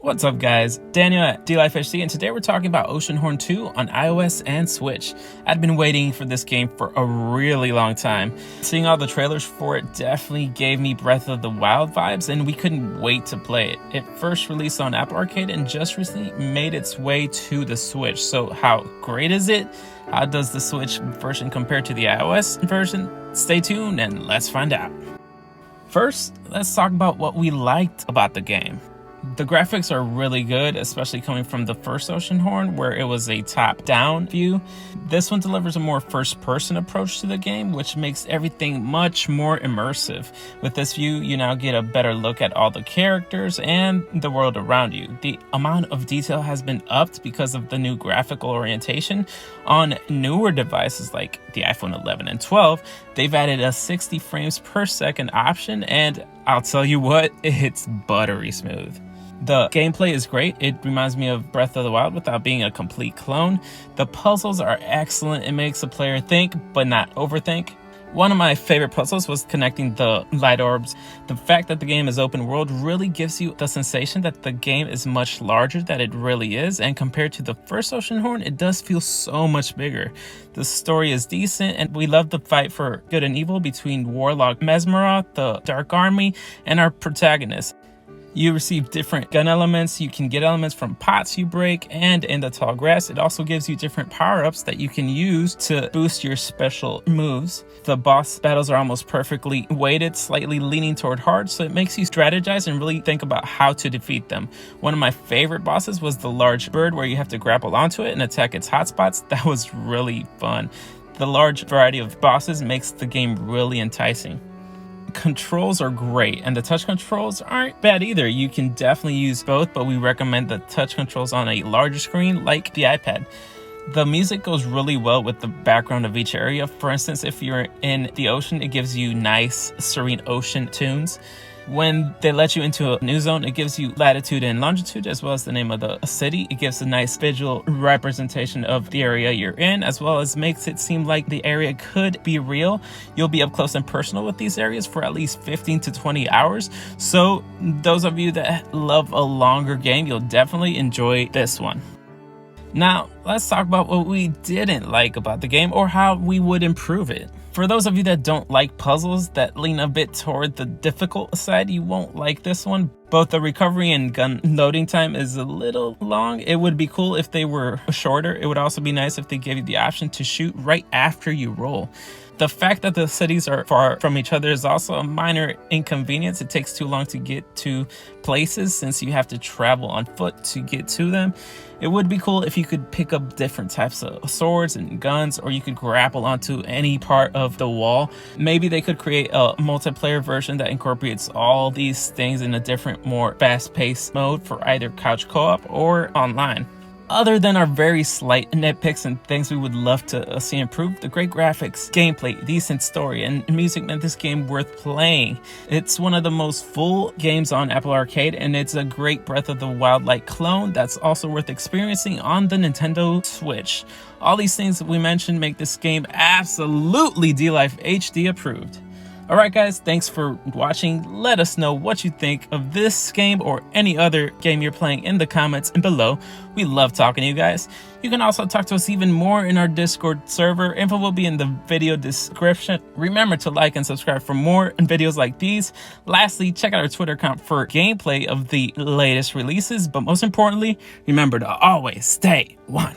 What's up guys, Daniel at DLifeHD, and today we're talking about Oceanhorn 2 on iOS and Switch. I'd been waiting for this game for a really long time. Seeing all the trailers for it definitely gave me Breath of the Wild vibes, and we couldn't wait to play it. It first released on Apple Arcade and just recently made its way to the Switch. So how great is it? How does the Switch version compare to the iOS version? Stay tuned and let's find out. First, let's talk about what we liked about the game. The graphics are really good, especially coming from the first Oceanhorn where it was a top-down view. This one delivers a more first-person approach to the game, which makes everything much more immersive. With this view, you now get a better look at all the characters and the world around you. The amount of detail has been upped because of the new graphical orientation. On newer devices like the iPhone 11 and 12, they've added a 60 frames per second option, and I'll tell you what, it's buttery smooth. The gameplay is great. It reminds me of Breath of the Wild without being a complete clone. The puzzles are excellent. It makes the player think, but not overthink. One of my favorite puzzles was connecting the light orbs. The fact that the game is open world really gives you the sensation that the game is much larger than it really is, and compared to the first Oceanhorn, it does feel so much bigger. The story is decent, and we love the fight for good and evil between Warlock Mesmeroth, the Dark Army, and our protagonist. You receive different gun elements. You can get elements from pots you break, and in the tall grass, it also gives you different power-ups that you can use to boost your special moves. The boss battles are almost perfectly weighted, slightly leaning toward hard, so it makes you strategize and really think about how to defeat them. One of my favorite bosses was the large bird where you have to grapple onto it and attack its hotspots. That was really fun. The large variety of bosses makes the game really enticing. Controls are great, and the touch controls aren't bad either. You can definitely use both, but we recommend the touch controls on a larger screen like the iPad. The music goes really well with the background of each area. For instance, if you're in the ocean, it gives you nice, serene ocean tunes. When they let you into a new zone, it gives you latitude and longitude as well as the name of the city. It gives a nice visual representation of the area you're in, as well as makes it seem like the area could be real. You'll be up close and personal with these areas for at least 15 to 20 hours. So those of you that love a longer game, you'll definitely enjoy this one. Now, let's talk about what we didn't like about the game or how we would improve it. For those of you that don't like puzzles that lean a bit toward the difficult side, you won't like this one. Both the recovery and gun loading time is a little long. It would be cool if they were shorter. It would also be nice if they gave you the option to shoot right after you roll. The fact that the cities are far from each other is also a minor inconvenience. It takes too long to get to places since you have to travel on foot to get to them. It would be cool if you could pick up different types of swords and guns, or you could grapple onto any part of the wall. Maybe they could create a multiplayer version that incorporates all these things in a different, more fast-paced mode for either couch co-op or online. Other than our very slight nitpicks and things we would love to see improved, the great graphics, gameplay, decent story, and music made this game worth playing. It's one of the most full games on Apple Arcade, and it's a great Breath of the Wild-like clone that's also worth experiencing on the Nintendo Switch. All these things that we mentioned make this game absolutely DLifeHD approved. Alright guys, thanks for watching. Let us know what you think of this game or any other game you're playing in the comments below. We love talking to you guys. You can also talk to us even more in our Discord server. Info will be in the video description. Remember to like and subscribe for more videos like these. Lastly, check out our Twitter account for gameplay of the latest releases. But most importantly, remember to always stay one.